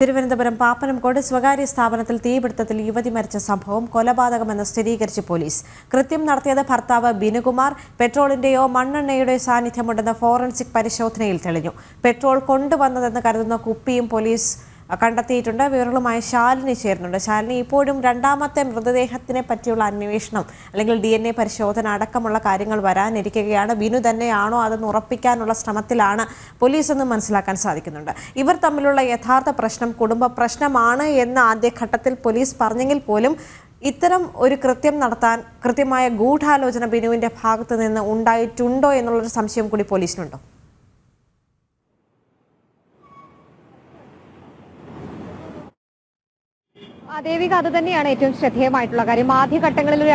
തിരുവനന്തപുരം പാപ്പനംകോട് സ്വകാര്യ സ്ഥാപനത്തിൽ തീപിടുത്തത്തിൽ യുവതി മരിച്ച സംഭവം കൊലപാതകമെന്ന് സ്ഥിരീകരിച്ച് പോലീസ്. കൃത്യം നടത്തിയത് ഭർത്താവ് ബിനുകുമാർ. പെട്രോളിന്റെയോ മണ്ണെണ്ണയുടെയോ സാന്നിധ്യമുണ്ടെന്ന് ഫോറൻസിക് പരിശോധനയിൽ തെളിഞ്ഞു. പെട്രോൾ കൊണ്ടുവന്നതെന്ന് കരുതുന്ന കുപ്പിയും പോലീസ് കണ്ടെത്തിയിട്ടുണ്ട്. വിവരങ്ങളുമായി ശാലിനി ചേരുന്നുണ്ട്. ശാലിനി, ഇപ്പോഴും രണ്ടാമത്തെ മൃതദേഹത്തിനെ പറ്റിയുള്ള അന്വേഷണം അല്ലെങ്കിൽ DNA പരിശോധന അടക്കമുള്ള കാര്യങ്ങൾ വരാനിരിക്കുകയാണ്. ബിനു തന്നെയാണോ അതെന്ന് ഉറപ്പിക്കാനുള്ള ശ്രമത്തിലാണ് പോലീസ് എന്ന് മനസ്സിലാക്കാൻ സാധിക്കുന്നുണ്ട്. ഇവർ തമ്മിലുള്ള യഥാർത്ഥ പ്രശ്നം കുടുംബ പ്രശ്നമാണ് എന്ന് ആദ്യഘട്ടത്തിൽ പോലീസ് പറഞ്ഞെങ്കിൽ പോലും ഇത്തരം ഒരു കൃത്യം നടത്താൻ കൃത്യമായ ഗൂഢാലോചന ബിനുവിന്റെ ഭാഗത്ത് നിന്ന് ഉണ്ടായിട്ടുണ്ടോ എന്നുള്ളൊരു സംശയം കൂടി പോലീസിനുണ്ടോ? ദേവിക, അത് തന്നെയാണ് ഏറ്റവും ശ്രദ്ധേയമായിട്ടുള്ള കാര്യം. ആദ്യഘട്ടങ്ങളിൽ ഒരു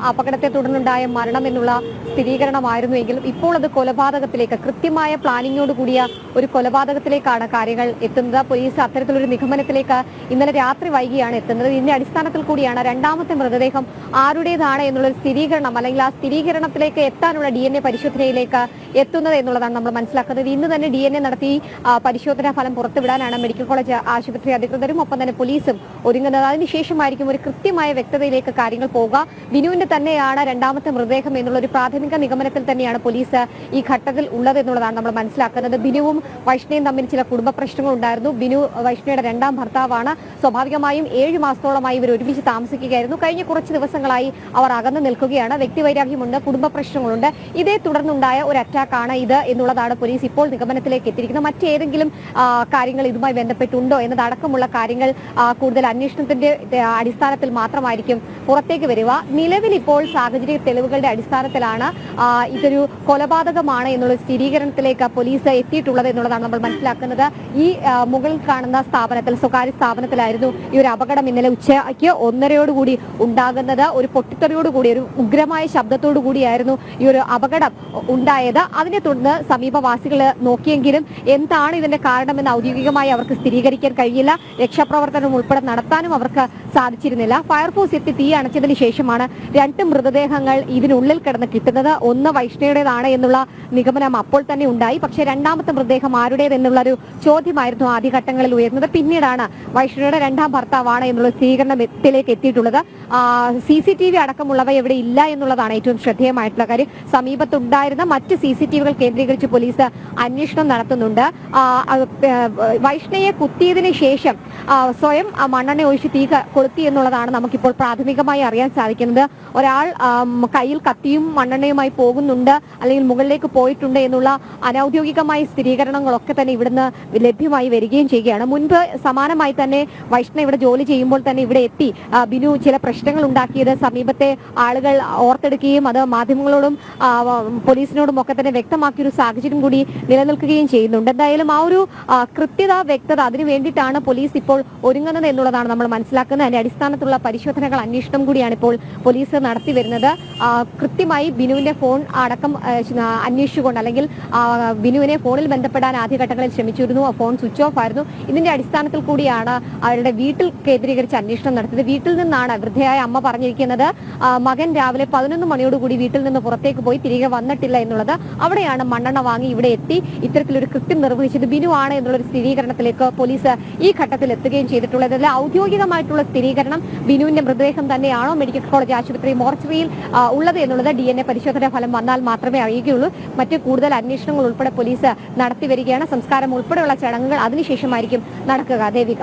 അപകടത്തെ തുടർന്നുണ്ടായ മരണം എന്നുള്ള സ്ഥിരീകരണമായിരുന്നുവെങ്കിലും ഇപ്പോൾ അത് കൊലപാതകത്തിലേക്ക്, കൃത്യമായ പ്ലാനിങ്ങോട് കൂടിയ ഒരു കൊലപാതകത്തിലേക്കാണ് കാര്യങ്ങൾ എത്തുന്നത്. പോലീസ് അത്തരത്തിലൊരു നിഗമനത്തിലേക്ക് ഇന്നലെ രാത്രി വൈകിയാണ് എത്തുന്നത്. ഇതിന്റെ അടിസ്ഥാനത്തിൽ കൂടിയാണ് രണ്ടാമത്തെ മൃതദേഹം ആരുടേതാണ് എന്നുള്ളൊരു സ്ഥിരീകരണം, അല്ലെങ്കിൽ ആ സ്ഥിരീകരണത്തിലേക്ക് എത്താനുള്ള DNA പരിശോധനയിലേക്ക് എത്തുന്നത് എന്നുള്ളതാണ് നമ്മൾ മനസ്സിലാക്കുന്നത്. ഇന്ന് തന്നെ DNA നടത്തി പരിശോധനാ ഫലം പുറത്തുവിടാനാണ് മെഡിക്കൽ കോളേജ് ആശുപത്രി അധികൃതരും ഒപ്പം തന്നെ പോലീസും ഒരുങ്ങുന്നത്. അതിനുശേഷമായിരിക്കും ഒരു കൃത്യമായ വ്യക്തതയിലേക്ക് കാര്യങ്ങൾ പോവുക. ബിനുവിന്റെ തന്നെയാണ് രണ്ടാമത്തെ മൃതദേഹം എന്നുള്ള ഒരു പ്രാഥമിക നിഗമനത്തിൽ തന്നെയാണ് പോലീസ് ഈ ഘട്ടത്തിൽ ഉള്ളത് എന്നുള്ളതാണ് നമ്മൾ മനസ്സിലാക്കുന്നത്. ബിനുവും വൈഷ്ണയും തമ്മിൽ ചില കുടുംബ പ്രശ്നങ്ങൾ ഉണ്ടായിരുന്നു. ബിനു വൈഷ്ണയുടെ രണ്ടാം ഭർത്താവാണ്. സ്വാഭാവികമായും 7 മാസത്തോളമായി ഇവർ ഒരുമിച്ച് താമസിക്കുകയായിരുന്നു. കഴിഞ്ഞ കുറച്ച് ദിവസങ്ങളായി അവർ അകന്നു നിൽക്കുകയാണ്. വ്യക്തിവൈരാഗ്യമുണ്ട്, കുടുംബ പ്രശ്നങ്ങളുണ്ട്. ഇതേ തുടർന്നുണ്ടായ ഒരു അറ്റാക്കാണ് ഇത് എന്നുള്ളതാണ് പോലീസ് ഇപ്പോൾ നിഗമനത്തിലേക്ക് എത്തിയിരിക്കുന്നത്. മറ്റേതെങ്കിലും കാര്യങ്ങൾ ഇതുമായി ബന്ധപ്പെട്ടുണ്ടോ എന്നതടക്കമുള്ള കാര്യങ്ങൾ കൂടുതൽ അന്വേഷണത്തിന്റെ അടിസ്ഥാനത്തിൽ മാത്രമായിരിക്കും പുറത്തേക്ക് വരിക. നിലവിൽ ഇപ്പോൾ സാഹചര്യ തെളിവുകളുടെ അടിസ്ഥാനത്തിലാണ് ഇതൊരു കൊലപാതകമാണ് എന്നുള്ള സ്ഥിരീകരണത്തിലേക്ക് പോലീസ് എത്തിയിട്ടുള്ളത് എന്നുള്ളതാണ് നമ്മൾ മനസ്സിലാക്കുന്നത്. ഈ മുകളിൽ കാണുന്ന സ്ഥാപനത്തിൽ, സ്വകാര്യ സ്ഥാപനത്തിലായിരുന്നു ഈ ഒരു അപകടം ഇന്നലെ ഉച്ചയ്ക്ക് 1:30 ഉണ്ടാകുന്നത്. ഒരു പൊട്ടിത്തെറിയോടുകൂടി, ഒരു ഉഗ്രമായ ശബ്ദത്തോടു കൂടിയായിരുന്നു ഈ ഒരു അപകടം ഉണ്ടായത്. അതിനെ തുടർന്ന് സമീപവാസികൾ നോക്കിയെങ്കിലും എന്താണ് ഇതിന്റെ കാരണമെന്ന് ഔദ്യോഗികമായി അവർക്ക് സ്ഥിരീകരിക്കാൻ കഴിയില്ല. രക്ഷാപ്രവർത്തനം ഉൾപ്പെടെ നടത്താനും അവർക്ക് സാധിച്ചിരുന്നില്ല. ഫയർഫോഴ്സ് എത്തി തീ അണച്ചതിന് ശേഷമാണ് 2 മൃതദേഹങ്ങൾ ഇതിനുള്ളിൽ കിടന്ന് കിട്ടുന്നത്. ഒന്ന് വൈഷ്ണയുടേതാണ് എന്നുള്ള നിഗമനം അപ്പോൾ തന്നെ ഉണ്ടായി. പക്ഷേ രണ്ടാമത്തെ മൃതദേഹം ആരുടേതെന്നുള്ളൊരു ചോദ്യമായിരുന്നു ആദ്യഘട്ടങ്ങളിൽ ഉയർന്നത്. പിന്നീടാണ് വൈഷ്ണയുടെ രണ്ടാം ഭർത്താവാണ് എന്നുള്ള സ്ഥിരീകരണത്തിലേക്ക് എത്തിയിട്ടുള്ളത്. CCTV അടക്കമുള്ളവ എവിടെ ഇല്ല എന്നുള്ളതാണ് ഏറ്റവും ശ്രദ്ധേയമായിട്ടുള്ള കാര്യം. സമീപത്തുണ്ടായിരുന്ന മറ്റ് CCTV കേന്ദ്രീകരിച്ച് പോലീസ് അന്വേഷണം നടത്തുന്നുണ്ട്. വൈഷ്ണയെ കുത്തിയതിനു ശേഷം സ്വയം മണ്ണെണ്ണ ഒഴിച്ച് തീ കൊളുത്തി എന്നുള്ളതാണ് നമുക്കിപ്പോൾ പ്രാഥമികമായി അറിയാൻ സാധിക്കുന്നത്. ഒരാൾ കയ്യിൽ കത്തിയും മണ്ണെണ്ണയുമായി പോകുന്നുണ്ട്, അല്ലെങ്കിൽ മുകളിലേക്ക് പോയിട്ടുണ്ട് എന്നുള്ള അനൌദ്യോഗികമായ സ്ഥിരീകരണങ്ങളൊക്കെ തന്നെ ഇവിടുന്ന് ലഭ്യമായി വരികയും ചെയ്യുകയാണ്. മുൻപ് സമാനമായി തന്നെ വൈഷ്ണ ഇവിടെ ജോലി ചെയ്യുമ്പോൾ തന്നെ ഇവിടെ എത്തി ബിനു ചില പ്രശ്നങ്ങൾ ഉണ്ടാക്കിയത് സമീപത്തെ ആളുകൾ ഓർത്തെടുക്കുകയും അത് മാധ്യമങ്ങളോടും പോലീസിനോടും ഒക്കെ തന്നെ വ്യക്തമാക്കിയ ഒരു സാഹചര്യം കൂടി നിലനിൽക്കുകയും ചെയ്യുന്നുണ്ട്. എന്തായാലും ആ ഒരു കൃത്യത, വ്യക്തത, അതിനു വേണ്ടിയിട്ടാണ് പോലീസ് ഇപ്പോൾ ഒരുങ്ങുന്നത് എന്നുള്ളതാണ് നമ്മൾ മനസ്സിലാക്കുന്നത്. അതിന്റെ അടിസ്ഥാനത്തിലുള്ള പരിശോധനകൾ, അന്വേഷണം കൂടിയാണ് ഇപ്പോൾ പോലീസ് നടത്തി വരുന്നത്. കൃത്യമായി ബിനുവിന്റെ ഫോൺ അടക്കം അന്വേഷിച്ചുകൊണ്ട്, അല്ലെങ്കിൽ ബിനുവിനെ ഫോണിൽ ബന്ധപ്പെടാൻ ആദ്യഘട്ടങ്ങളിൽ ശ്രമിച്ചിരുന്നു. ആ ഫോൺ സ്വിച്ച് ഓഫ് ആയിരുന്നു. ഇതിന്റെ അടിസ്ഥാനത്തിൽ കൂടിയാണ് അവരുടെ വീട്ടിൽ കേന്ദ്രീകരിച്ച് അന്വേഷണം നടത്തിയത്. വീട്ടിൽ നിന്നാണ് വൃദ്ധയായ അമ്മ പറഞ്ഞിരിക്കുന്നത് മകൻ രാവിലെ 11 മണിയോടുകൂടി വീട്ടിൽ നിന്ന് പുറത്തേക്ക് പോയി തിരികെ വന്നിട്ടില്ല എന്നുള്ളത്. അവിടെയാണ് മണ്ണെണ്ണ വാങ്ങി ഇവിടെ എത്തി ഇത്തരത്തിലൊരു കൃത്യം നിർവഹിച്ചത് ബിനു ആണ് എന്നുള്ളൊരു സ്ഥിരീകരണത്തിലേക്ക് പോലീസ് ഈ ഘട്ടത്തിൽ എത്തുകയും ചെയ്തിട്ടുള്ളത്. ഔദ്യോഗികമായിട്ടുള്ള സ്ഥിരീകരണം ബിനുവിന്റെ മൃതദേഹം തന്നെയാണോ മെഡിക്കൽ കോളേജ് ആശുപത്രി മോർച്ചറിയിൽ ഉള്ളത് എന്നുള്ളത് DNA പരിശോധനാ ഫലം വന്നാൽ മാത്രമേ അറിയുകയുള്ളൂ. മറ്റ് കൂടുതൽ അന്വേഷണങ്ങൾ ഉൾപ്പെടെ പോലീസ് നടത്തി വരികയാണ്. സംസ്കാരം ഉൾപ്പെടെയുള്ള ചടങ്ങുകൾ അതിനുശേഷമായിരിക്കും നടക്കുക. ദേവിക,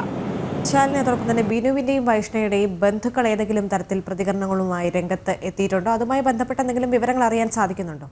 ശാലിനിയോടൊപ്പം തന്നെ ബിനുവിന്റെയും വൈഷ്ണയുടെയും ബന്ധുക്കൾ ഏതെങ്കിലും തരത്തിൽ പ്രതികരണങ്ങളുമായി രംഗത്ത് എത്തിയിട്ടുണ്ടോ? അതുമായി ബന്ധപ്പെട്ട എന്തെങ്കിലും വിവരങ്ങൾ അറിയാൻ സാധിക്കുന്നുണ്ടോ?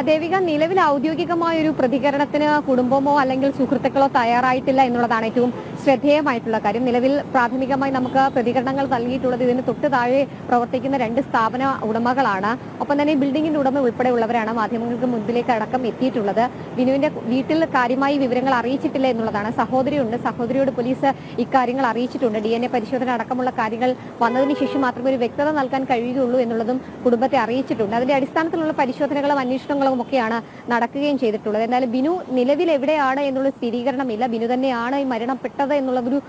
ദേവിക, നിലവിൽ ഔദ്യോഗികമായ ഒരു പ്രതികരണത്തിന് കുടുംബമോ അല്ലെങ്കിൽ സുഹൃത്തുക്കളോ തയ്യാറായിട്ടില്ല എന്നുള്ളതാണ് ഏറ്റവും ശ്രദ്ധേയമായിട്ടുള്ള കാര്യം. നിലവിൽ പ്രാഥമികമായി നമുക്ക് പ്രതികരണങ്ങൾ നൽകിയിട്ടുള്ളത് ഇതിന് തൊട്ട് താഴെ പ്രവർത്തിക്കുന്ന 2 സ്ഥാപന ഉടമകളാണ്. ഒപ്പം തന്നെ ബിൽഡിംഗിന്റെ ഉടമ ഉൾപ്പെടെയുള്ളവരാണ് മാധ്യമങ്ങൾക്ക് മുൻപിലേക്ക് അടക്കം എത്തിയിട്ടുള്ളത്. ബിനുവിന്റെ വീട്ടിൽ കാര്യമായി വിവരങ്ങൾ അറിയിച്ചിട്ടില്ല എന്നുള്ളതാണ്. സഹോദരിയുണ്ട്, സഹോദരിയോട് പോലീസ് ഇക്കാര്യങ്ങൾ അറിയിച്ചിട്ടുണ്ട്. DNA പരിശോധന അടക്കമുള്ള കാര്യങ്ങൾ വന്നതിന് ശേഷം മാത്രമേ ഒരു വ്യക്തത നൽകാൻ കഴിയുകയുള്ളൂ എന്നുള്ളതും കുടുംബത്തെ അറിയിച്ചിട്ടുണ്ട്. അതിന്റെ അടിസ്ഥാനത്തിലുള്ള പരിശോധനകളും അന്വേഷണങ്ങളും ഒക്കെയാണ് നടക്കുകയും ചെയ്തിട്ടുള്ളത്. എന്നാൽ ബിനു നിലവിൽ എവിടെയാണ് എന്നുള്ള സ്ഥിരീകരണമില്ല. ബിനു തന്നെയാണ് ഈ മരണപ്പെട്ടത് നടന്നത് എന്നുള്ളതൊരു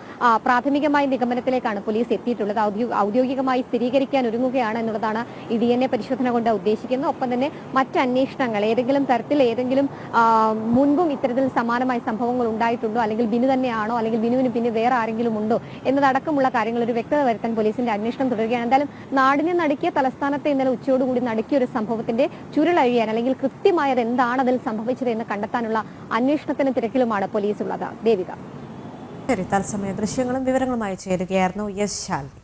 പ്രാഥമികമായ നിഗമനത്തിലേക്കാണ് പോലീസ് എത്തിയിട്ടുള്ളത്. ഔദ്യോഗികമായി സ്ഥിരീകരിക്കാൻ ഒരുങ്ങുകയാണ് എന്നുള്ളതാണ് ഈ DNA പരിശോധന കൊണ്ട് ഉദ്ദേശിക്കുന്നത്. ഒപ്പം തന്നെ മറ്റ് അന്വേഷണങ്ങൾ ഏതെങ്കിലും തരത്തിൽ മുൻപും ഇത്തരത്തിൽ സമാനമായ സംഭവങ്ങൾ ഉണ്ടായിട്ടുണ്ടോ, അല്ലെങ്കിൽ ബിനു തന്നെയാണോ, അല്ലെങ്കിൽ ബിനുവിന് പിന്നെ വേറെ ആരെങ്കിലും ഉണ്ടോ എന്നതടക്കമുള്ള കാര്യങ്ങൾ ഒരു വ്യക്തത വരുത്താൻ പോലീസിന്റെ അന്വേഷണം തുടരുകയാണ്. എന്തായാലും നാടിനെ നടുക്കിയ തലസ്ഥാനത്തെ ഇന്നലെ ഉച്ചയോടുകൂടി നടുക്കിയ ഒരു സംഭവത്തിന്റെ ചുരുളഴിയാൻ അല്ലെങ്കിൽ കൃത്യമായത് എന്താണ് അതിൽ സംഭവിച്ചത് എന്ന് കണ്ടെത്താനുള്ള അന്വേഷണത്തിന് തിരക്കിലുമാണ് പോലീസ് ഉള്ളത്. ദേവിക. ശരി, തത്സമയ ദൃശ്യങ്ങളും വിവരങ്ങളുമായി ചേരുകയായിരുന്നു എസ് ശാലിനി.